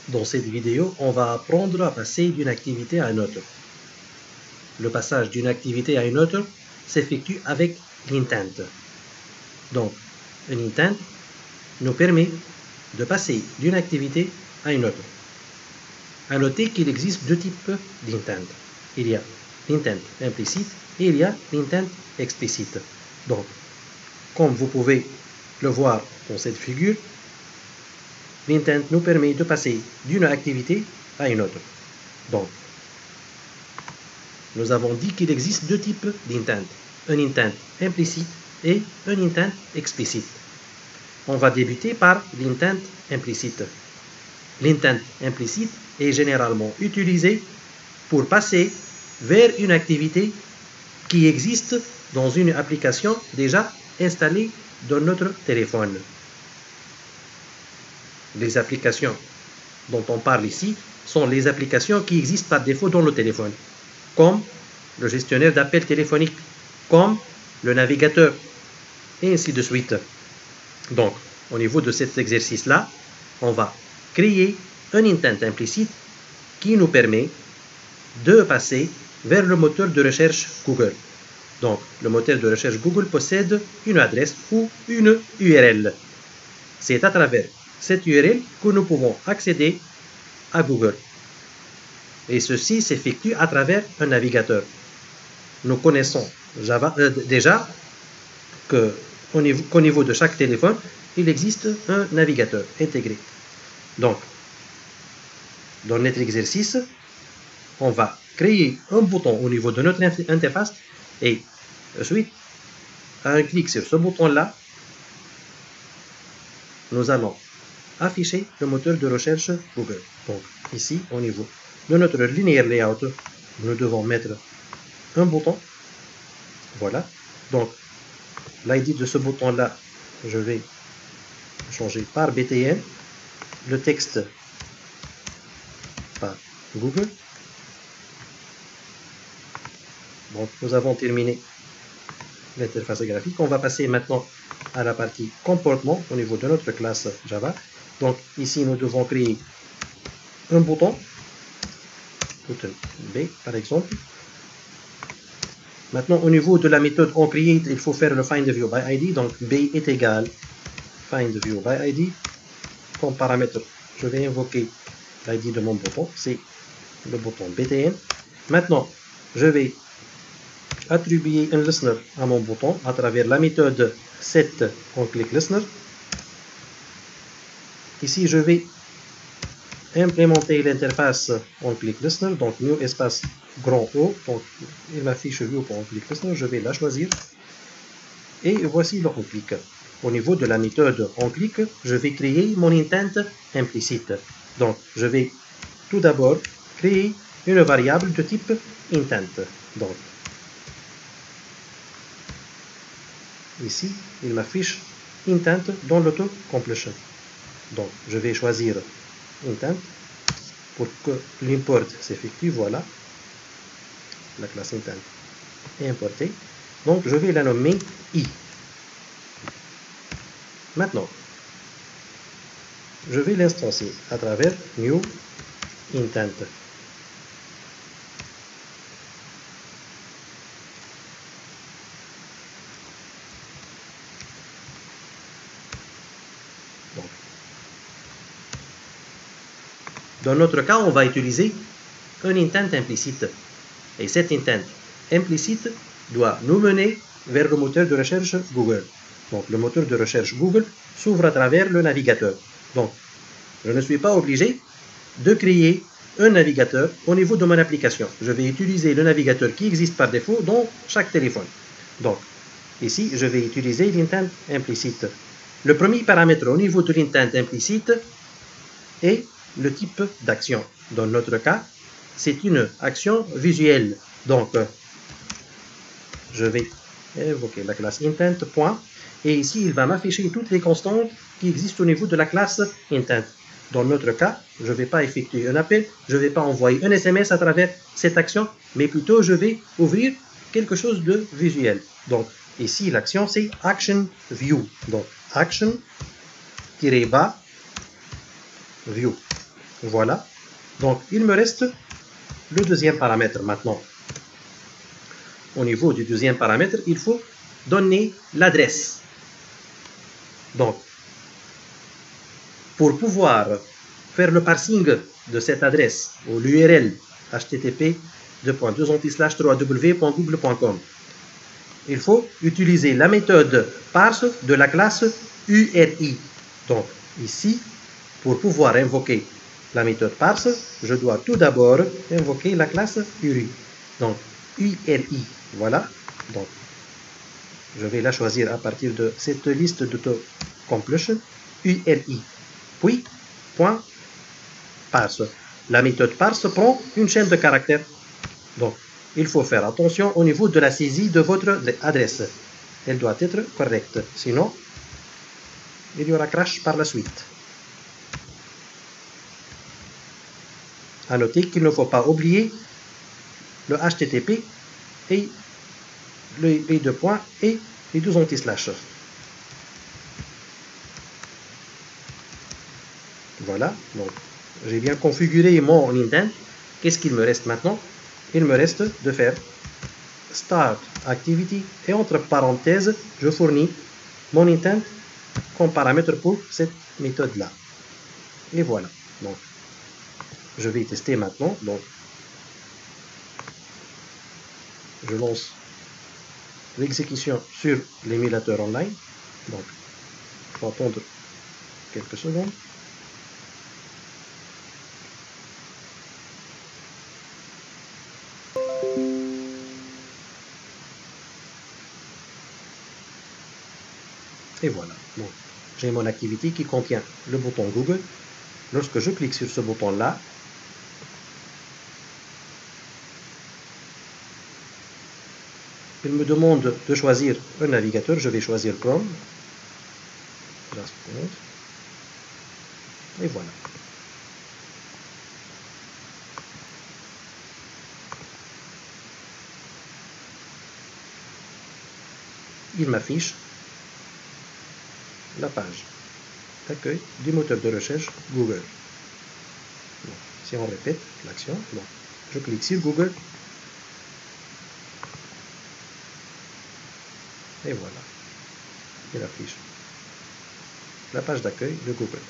Dans cette vidéo, on va apprendre à passer d'une activité à une autre. Le passage d'une activité à une autre s'effectue avec l'intent. Donc, un intent nous permet de passer d'une activité à une autre. À noter qu'il existe deux types d'intent. Il y a l'intent implicite et il y a l'intent explicite. Donc, comme vous pouvez le voir dans cette figure, l'intent nous permet de passer d'une activité à une autre. Donc, nous avons dit qu'il existe deux types d'intent. Un intent implicite et un intent explicite. On va débuter par l'intent implicite. L'intent implicite est généralement utilisé pour passer vers une activité qui existe dans une application déjà installée dans notre téléphone. Les applications dont on parle ici sont les applications qui existent par défaut dans le téléphone, comme le gestionnaire d'appels téléphoniques, comme le navigateur, et ainsi de suite. Donc, au niveau de cet exercice-là, on va créer un intent implicite qui nous permet de passer vers le moteur de recherche Google. Donc, le moteur de recherche Google possède une adresse ou une URL. C'est à travers cette URL que nous pouvons accéder à Google. Et ceci s'effectue à travers un navigateur. Nous connaissons déjà qu'au niveau de chaque téléphone, il existe un navigateur intégré. Donc, dans notre exercice, on va créer un bouton au niveau de notre interface et ensuite, à un clic sur ce bouton-là, nous allons afficher le moteur de recherche Google. Donc, ici, au niveau de notre linéaire layout, nous devons mettre un bouton. Voilà. Donc, l'ID de ce bouton-là, je vais changer par BTN. Le texte par Google. Donc, nous avons terminé l'interface graphique. On va passer maintenant à la partie comportement au niveau de notre classe Java. Donc, ici, nous devons créer un bouton, bouton B par exemple. Maintenant, au niveau de la méthode onCreate, il faut faire le findViewById. Donc, B est égal findViewById. Comme paramètre, je vais invoquer l'ID de mon bouton, c'est le bouton BTN. Maintenant, je vais attribuer un listener à mon bouton à travers la méthode setOnClickListener. Ici, je vais implémenter l'interface onClickListener, donc new espace grand O, donc il m'affiche view pour onClickListener, je vais la choisir. Et voici le onClick. Au niveau de la méthode onClick, je vais créer mon intent implicite. Donc, je vais tout d'abord créer une variable de type intent. Donc, ici, il m'affiche intent dans l'auto-completion. Donc, je vais choisir intent pour que l'import s'effectue. Voilà, la classe intent est importée. Donc, je vais la nommer i. Maintenant, je vais l'instancier à travers new intent. Donc, dans notre cas, on va utiliser un intent implicite. Et cet intent implicite doit nous mener vers le moteur de recherche Google. Donc, le moteur de recherche Google s'ouvre à travers le navigateur. Donc, je ne suis pas obligé de créer un navigateur au niveau de mon application. Je vais utiliser le navigateur qui existe par défaut dans chaque téléphone. Donc, ici, je vais utiliser l'intent implicite. Le premier paramètre au niveau de l'intent implicite est le type d'action. Dans notre cas, c'est une action visuelle. Donc, je vais invoquer la classe intent, point. Et ici, il va m'afficher toutes les constantes qui existent au niveau de la classe intent. Dans notre cas, je ne vais pas effectuer un appel, je ne vais pas envoyer un SMS à travers cette action, mais plutôt je vais ouvrir quelque chose de visuel. Donc, ici, l'action, c'est Action View. Donc, Action-bas View. Voilà. Donc, il me reste le deuxième paramètre maintenant. Au niveau du deuxième paramètre, il faut donner l'adresse. Donc, pour pouvoir faire le parsing de cette adresse ou l'URL http://www.google.com, il faut utiliser la méthode parse de la classe URI. Donc, ici, pour pouvoir invoquer la méthode parse, je dois tout d'abord invoquer la classe URI. Donc, URI, voilà. Donc, je vais la choisir à partir de cette liste d'auto-completion, URI. Puis, point parse. La méthode parse prend une chaîne de caractères. Donc, il faut faire attention au niveau de la saisie de votre adresse. Elle doit être correcte. Sinon, il y aura crash par la suite. À noter qu'il ne faut pas oublier le HTTP et les deux points et les deux anti-slash. Voilà, donc j'ai bien configuré mon intent. Qu'est-ce qu'il me reste maintenant? Il me reste de faire Start Activity et entre parenthèses, je fournis mon intent comme paramètre pour cette méthode-là. Et voilà. Donc, je vais tester maintenant. Donc, je lance l'exécution sur l'émulateur online. Donc, il faut attendre quelques secondes. Et voilà. Donc, j'ai mon activité qui contient le bouton Google. Lorsque je clique sur ce bouton-là, il me demande de choisir un navigateur. Je vais choisir Chrome. Et voilà. Il m'affiche la page d'accueil du moteur de recherche Google. Donc, si on répète l'action, je clique sur Google. Et voilà. Il affiche la page d'accueil de Google.